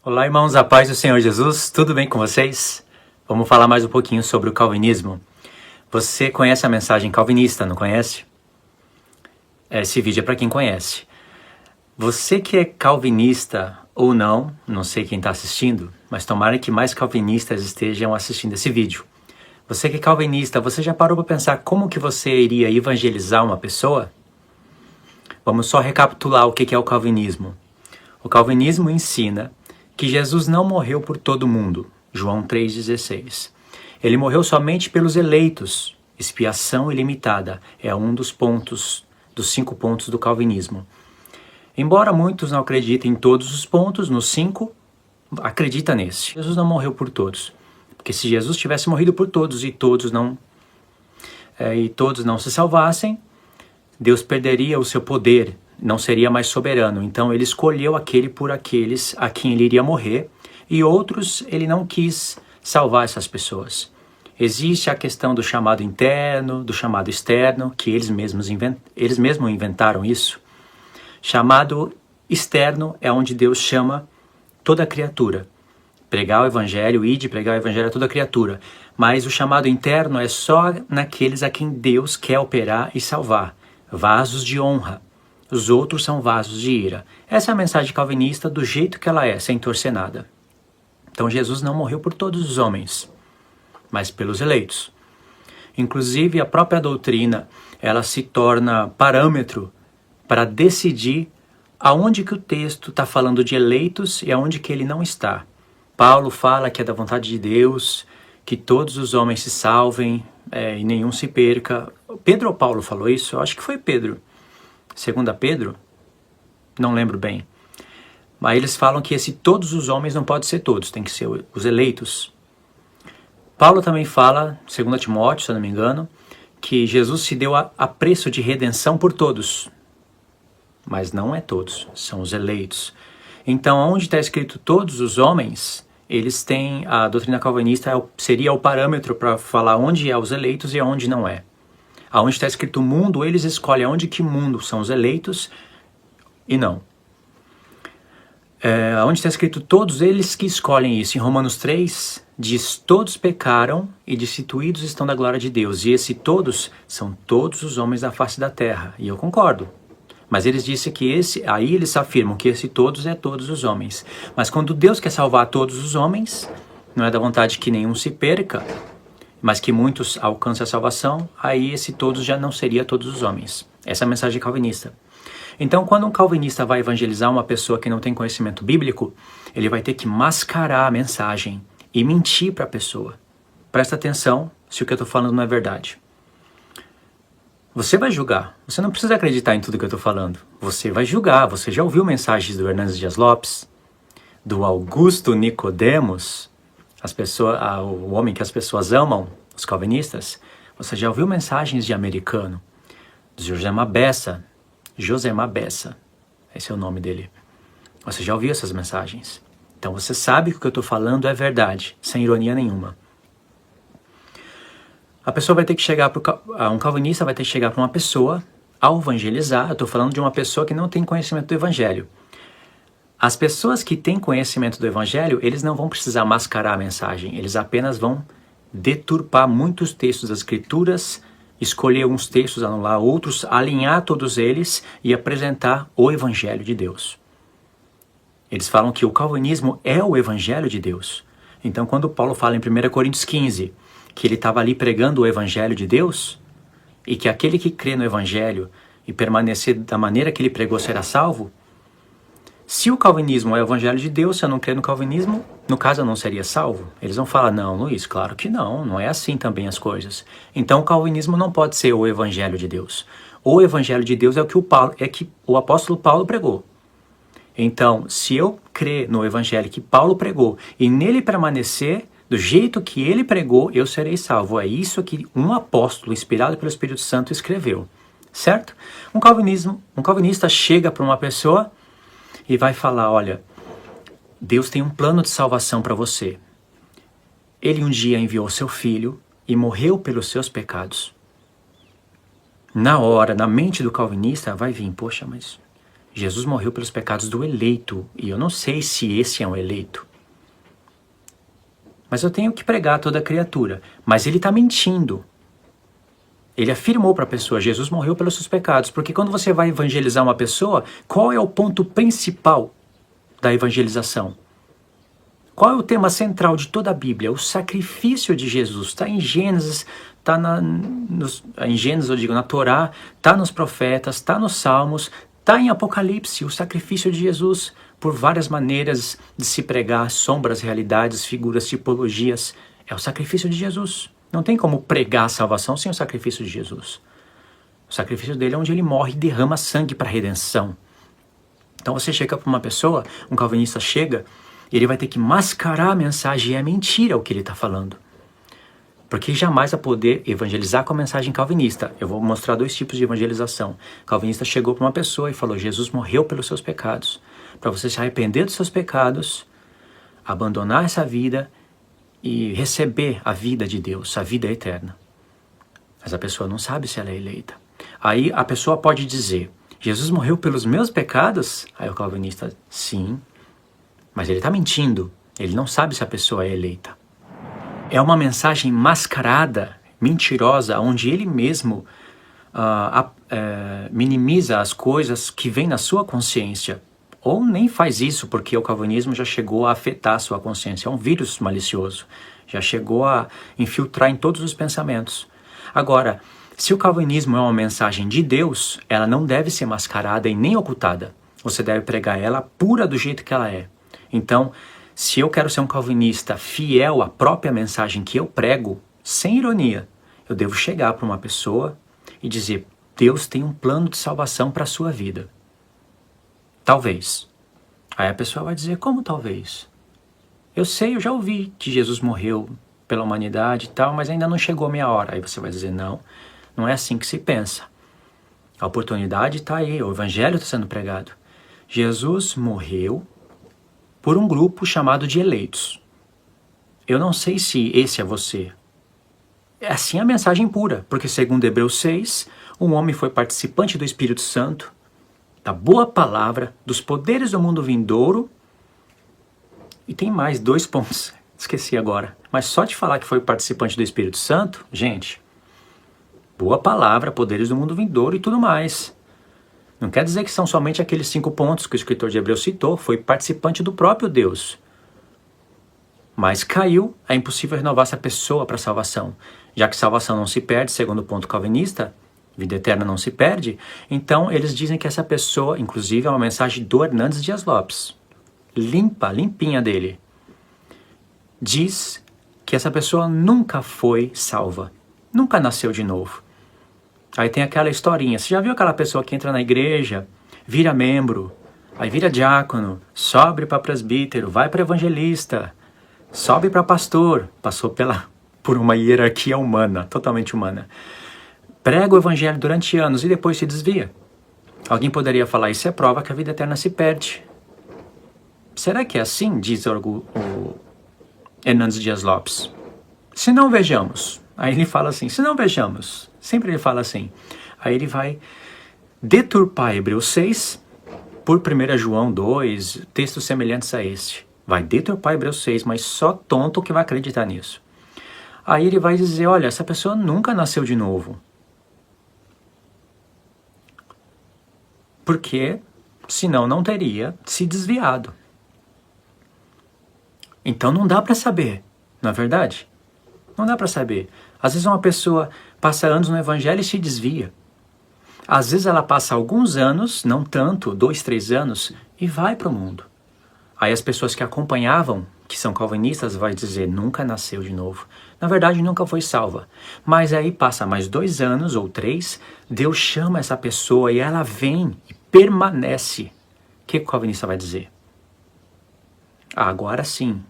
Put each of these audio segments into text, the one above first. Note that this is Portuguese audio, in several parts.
Olá, irmãos, a paz do Senhor Jesus, tudo bem com vocês? Vamos falar mais um pouquinho sobre o calvinismo. Você conhece a mensagem calvinista, não conhece? Esse vídeo é para quem conhece. Você que é calvinista ou não sei quem está assistindo, mas tomara que mais calvinistas estejam assistindo esse vídeo. Você que é calvinista, você já parou para pensar como que você iria evangelizar uma pessoa? Vamos só recapitular o que é o calvinismo. O calvinismo ensina que Jesus não morreu por todo mundo, João 3,16. Ele morreu somente pelos eleitos. Expiação ilimitada é um dos 5 pontos do calvinismo. Embora muitos não acreditem em todos os pontos, nos 5, acredita nesse. Jesus não morreu por todos. Porque se Jesus tivesse morrido por todos e todos não se salvassem, Deus perderia o seu poder, não seria mais soberano. Então ele escolheu aquele por aqueles a quem ele iria morrer, e outros ele não quis salvar essas pessoas. Existe a questão do chamado interno, do chamado externo, que eles mesmos inventaram isso. Chamado externo é onde Deus chama toda criatura. Pregar o evangelho, ide pregar o evangelho a toda criatura. Mas o chamado interno é só naqueles a quem Deus quer operar e salvar. Vasos de honra. Os outros são vasos de ira. Essa é a mensagem calvinista do jeito que ela é, sem torcer nada. Então Jesus não morreu por todos os homens, mas pelos eleitos. Inclusive a própria doutrina, ela se torna parâmetro para decidir aonde que o texto está falando de eleitos e aonde que ele não está. Paulo fala que é da vontade de Deus, que todos os homens se salvem e nenhum se perca. Pedro ou Paulo falou isso? Eu acho que foi Pedro. 2 Pedro? Não lembro bem. Mas eles falam que todos os homens não pode ser todos, tem que ser os eleitos. Paulo também fala, 2 Timóteo, se eu não me engano, que Jesus se deu a preço de redenção por todos. Mas não é todos, são os eleitos. Então, onde está escrito todos os homens, eles têm, a doutrina calvinista seria o parâmetro para falar onde é os eleitos e onde não é. Aonde está escrito mundo, eles escolhem onde que mundo são os eleitos e não. Onde está escrito todos, eles que escolhem isso. Em Romanos 3, diz, todos pecaram e destituídos estão da glória de Deus. E esse todos são todos os homens da face da terra. E eu concordo. Mas eles dizem que aí eles afirmam que esse todos é todos os homens. Mas quando Deus quer salvar todos os homens, não é da vontade que nenhum se perca, mas que muitos alcancem a salvação, aí esse todos já não seria todos os homens. Essa é a mensagem calvinista. Então, quando um calvinista vai evangelizar uma pessoa que não tem conhecimento bíblico, ele vai ter que mascarar a mensagem e mentir para a pessoa. Presta atenção se o que eu estou falando não é verdade. Você vai julgar. Você não precisa acreditar em tudo que eu estou falando. Você vai julgar. Você já ouviu mensagens do Hernandes Dias Lopes, do Augusto Nicodemos, o homem que as pessoas amam, os calvinistas? Você já ouviu mensagens de Americano, do José Mabessa, esse é o nome dele. Você já ouviu essas mensagens? Então você sabe que o que eu estou falando é verdade, sem ironia nenhuma. A pessoa vai ter que chegar um calvinista vai ter que chegar para uma pessoa ao evangelizar. Eu estou falando de uma pessoa que não tem conhecimento do evangelho. As pessoas que têm conhecimento do evangelho, eles não vão precisar mascarar a mensagem, eles apenas vão deturpar muitos textos das escrituras, escolher uns textos, anular outros, alinhar todos eles e apresentar o evangelho de Deus. Eles falam que o calvinismo é o evangelho de Deus. Então quando Paulo fala em 1 Coríntios 15, que ele estava ali pregando o evangelho de Deus, e que aquele que crê no evangelho e permanecer da maneira que ele pregou será salvo, se o calvinismo é o evangelho de Deus, se eu não crer no calvinismo, no caso eu não seria salvo? Eles vão falar, não, Luiz, claro que não é assim também as coisas. Então o calvinismo não pode ser o evangelho de Deus. O evangelho de Deus é o que o apóstolo Paulo pregou. Então, se eu crer no evangelho que Paulo pregou e nele permanecer do jeito que ele pregou, eu serei salvo. É isso que um apóstolo inspirado pelo Espírito Santo escreveu, certo? Um calvinista chega para uma pessoa e vai falar, olha, Deus tem um plano de salvação para você. Ele um dia enviou seu filho e morreu pelos seus pecados. Na hora, na mente do calvinista, vai vir, poxa, mas Jesus morreu pelos pecados do eleito, e eu não sei se esse é um eleito. Mas eu tenho que pregar a toda criatura. Mas ele está mentindo. Ele afirmou para a pessoa, Jesus morreu pelos seus pecados, porque quando você vai evangelizar uma pessoa, qual é o ponto principal da evangelização? Qual é o tema central de toda a Bíblia? O sacrifício de Jesus. Está em Gênesis, está em Gênesis, eu digo, na Torá, está nos profetas, está nos Salmos, está em Apocalipse, o sacrifício de Jesus, por várias maneiras de se pregar, sombras, realidades, figuras, tipologias. É o sacrifício de Jesus. Não tem como pregar a salvação sem o sacrifício de Jesus. O sacrifício dele é onde ele morre e derrama sangue para a redenção. Então você chega para uma pessoa, um calvinista chega, e ele vai ter que mascarar a mensagem, e é mentira o que ele está falando. Porque jamais vai poder evangelizar com a mensagem calvinista. Eu vou mostrar 2 tipos de evangelização. O calvinista chegou para uma pessoa e falou, Jesus morreu pelos seus pecados, para você se arrepender dos seus pecados, abandonar essa vida e receber a vida de Deus, a vida eterna. Mas a pessoa não sabe se ela é eleita. Aí a pessoa pode dizer, Jesus morreu pelos meus pecados? Aí o calvinista, sim, mas ele está mentindo. Ele não sabe se a pessoa é eleita. É uma mensagem mascarada, mentirosa, onde ele mesmo minimiza as coisas que vêm na sua consciência. Ou nem faz isso, porque o calvinismo já chegou a afetar a sua consciência. É um vírus malicioso. Já chegou a infiltrar em todos os pensamentos. Agora, se o calvinismo é uma mensagem de Deus, ela não deve ser mascarada e nem ocultada. Você deve pregar ela pura do jeito que ela é. Então, se eu quero ser um calvinista fiel à própria mensagem que eu prego, sem ironia, eu devo chegar para uma pessoa e dizer, Deus tem um plano de salvação para a sua vida. Talvez. Aí a pessoa vai dizer, como talvez? Eu sei, eu já ouvi que Jesus morreu pela humanidade e tal, mas ainda não chegou a minha hora. Aí você vai dizer, não, não é assim que se pensa. A oportunidade está aí, o evangelho está sendo pregado. Jesus morreu por um grupo chamado de eleitos. Eu não sei se esse é você. É assim a mensagem pura, porque segundo Hebreus 6, um homem foi participante do Espírito Santo, da boa palavra, dos poderes do mundo vindouro, e tem mais 2 pontos, esqueci agora, mas só de falar que foi participante do Espírito Santo, gente, boa palavra, poderes do mundo vindouro e tudo mais. Não quer dizer que são somente aqueles 5 pontos que o escritor de Hebreus citou, foi participante do próprio Deus. Mas caiu, é impossível renovar essa pessoa para a salvação. Já que salvação não se perde, segundo o ponto calvinista, vida eterna não se perde, então eles dizem que essa pessoa, inclusive é uma mensagem do Hernandes Dias Lopes, limpinha dele, diz que essa pessoa nunca foi salva, nunca nasceu de novo. Aí tem aquela historinha, você já viu aquela pessoa que entra na igreja, vira membro, aí vira diácono, sobe para presbítero, vai para evangelista, sobe para pastor, passou por uma hierarquia humana, totalmente humana. Prega o evangelho durante anos e depois se desvia. Alguém poderia falar, isso é prova que a vida eterna se perde. Será que é assim? Diz o Hernandes Dias Lopes. Se não vejamos. Aí ele fala assim, se não vejamos. Sempre ele fala assim. Aí ele vai deturpar Hebreus 6 por 1 João 2, textos semelhantes a este. Vai deturpar Hebreus 6, mas só tonto que vai acreditar nisso. Aí ele vai dizer, olha, essa pessoa nunca nasceu de novo. Porque, senão não teria se desviado. Então não dá para saber, não é verdade? Não dá para saber. Às vezes uma pessoa passa anos no evangelho e se desvia. Às vezes ela passa alguns anos, não tanto, 2, 3 anos, e vai para o mundo. Aí as pessoas que acompanhavam, que são calvinistas, vai dizer, nunca nasceu de novo. Na verdade, nunca foi salva. Mas aí passa mais 2 anos ou 3, Deus chama essa pessoa e ela vem e permanece. O que o calvinista vai dizer? Agora sim,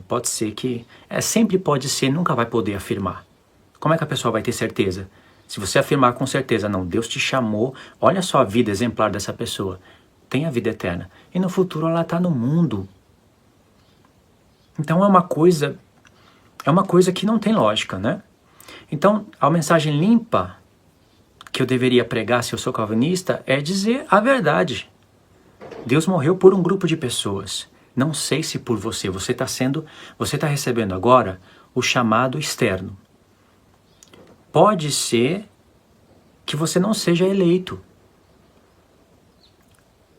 pode ser que... sempre pode ser, nunca vai poder afirmar. Como é que a pessoa vai ter certeza? Se você afirmar com certeza, não, Deus te chamou, olha só a vida exemplar dessa pessoa, tem a vida eterna. E no futuro ela está no mundo. Então é uma coisa que não tem lógica, né? Então a mensagem limpa que eu deveria pregar se eu sou calvinista é dizer a verdade. Deus morreu por um grupo de pessoas. Não sei se por você. Você está recebendo agora o chamado externo. Pode ser que você não seja eleito.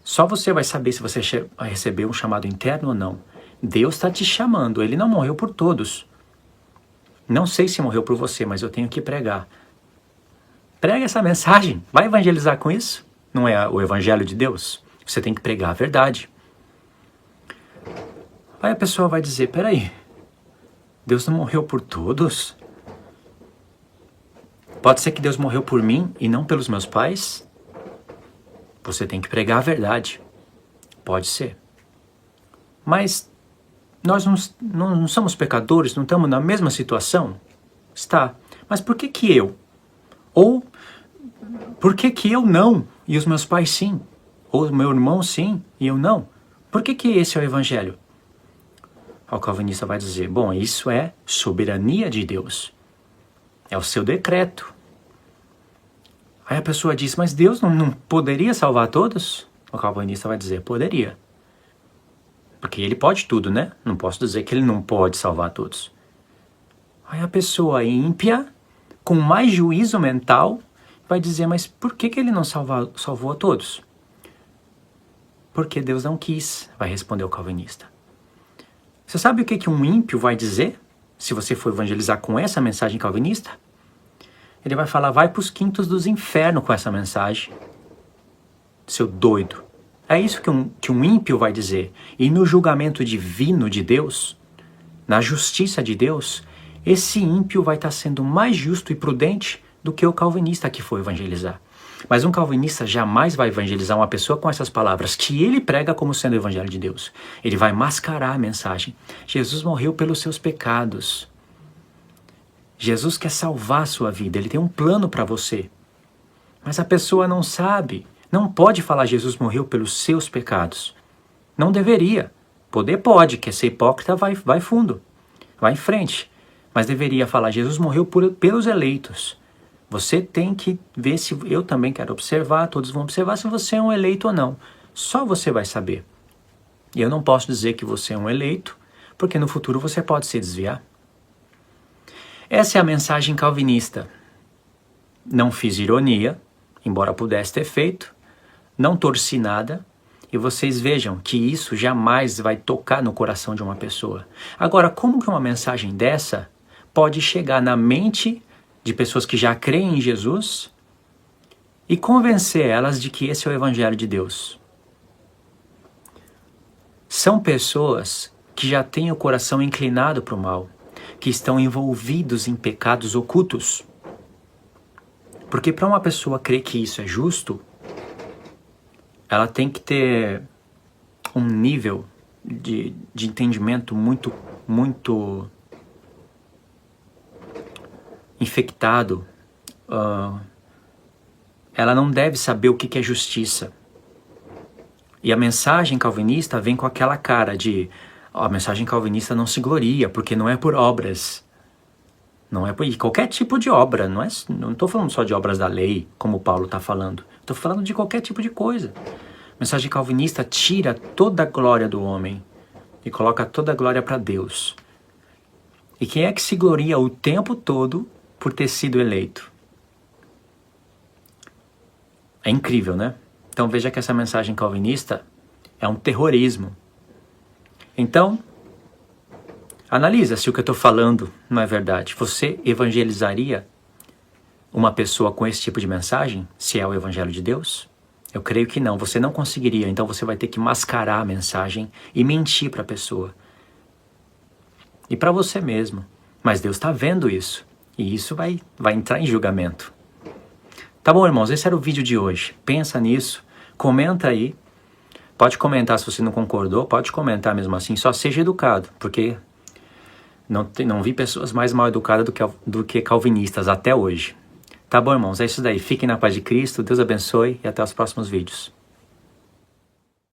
Só você vai saber se você vai receber um chamado interno ou não. Deus está te chamando. Ele não morreu por todos. Não sei se morreu por você, mas eu tenho que pregar. Prega essa mensagem. Vai evangelizar com isso? Não é o evangelho de Deus? Você tem que pregar a verdade. Aí a pessoa vai dizer, peraí, Deus não morreu por todos? Pode ser que Deus morreu por mim e não pelos meus pais? Você tem que pregar a verdade. Pode ser. Mas nós não somos pecadores, não estamos na mesma situação? Está. Mas por que eu? Ou por que eu não e os meus pais sim? Ou o meu irmão sim e eu não? Por que esse é o evangelho? O calvinista vai dizer, bom, isso é soberania de Deus. É o seu decreto. Aí a pessoa diz, mas Deus não poderia salvar todos? O calvinista vai dizer, poderia. Porque ele pode tudo, né? Não posso dizer que ele não pode salvar todos. Aí a pessoa ímpia, com mais juízo mental, vai dizer, mas por que ele não salvou a todos? Porque Deus não quis, vai responder o calvinista. Você sabe o que um ímpio vai dizer, se você for evangelizar com essa mensagem calvinista? Ele vai falar, vai para os quintos dos infernos com essa mensagem. Seu doido. É isso que um ímpio vai dizer. E no julgamento divino de Deus, na justiça de Deus, esse ímpio vai estar sendo mais justo e prudente do que o calvinista que foi evangelizar. Mas um calvinista jamais vai evangelizar uma pessoa com essas palavras que ele prega como sendo o evangelho de Deus. Ele vai mascarar a mensagem. Jesus morreu pelos seus pecados. Jesus quer salvar a sua vida. Ele tem um plano para você. Mas a pessoa não sabe. Não pode falar Jesus morreu pelos seus pecados. Não deveria. Poder pode, quer ser hipócrita, vai fundo. Vai em frente. Mas deveria falar Jesus morreu pelos eleitos. Você tem que ver se eu também quero observar, todos vão observar se você é um eleito ou não. Só você vai saber. E eu não posso dizer que você é um eleito, porque no futuro você pode se desviar. Essa é a mensagem calvinista. Não fiz ironia, embora pudesse ter feito, não torci nada, e vocês vejam que isso jamais vai tocar no coração de uma pessoa. Agora, como que uma mensagem dessa pode chegar na mente de pessoas que já creem em Jesus e convencer elas de que esse é o evangelho de Deus? São pessoas que já têm o coração inclinado para o mal, que estão envolvidos em pecados ocultos. Porque para uma pessoa crer que isso é justo, ela tem que ter um nível de entendimento muito infectado. Ela não deve saber o que é justiça. E a mensagem calvinista vem com aquela cara de a mensagem calvinista não se gloria, porque não é por obras. Não é por qualquer tipo de obra. Não estou falando só de obras da lei, como Paulo está falando. Estou falando de qualquer tipo de coisa. A mensagem calvinista tira toda a glória do homem e coloca toda a glória para Deus. E quem é que se gloria o tempo todo por ter sido eleito? É incrível, né? Então veja que essa mensagem calvinista é um terrorismo. Então, analisa se o que eu estou falando não é verdade. Você evangelizaria uma pessoa com esse tipo de mensagem, se é o evangelho de Deus? Eu creio que não. Você não conseguiria. Então você vai ter que mascarar a mensagem e mentir para a pessoa. E para você mesmo. Mas Deus está vendo isso. E isso vai entrar em julgamento. Tá bom, irmãos? Esse era o vídeo de hoje. Pensa nisso. Comenta aí. Pode comentar se você não concordou. Pode comentar mesmo assim. Só seja educado. Porque não vi pessoas mais mal educadas do que calvinistas até hoje. Tá bom, irmãos? É isso daí. Fiquem na paz de Cristo. Deus abençoe e até os próximos vídeos.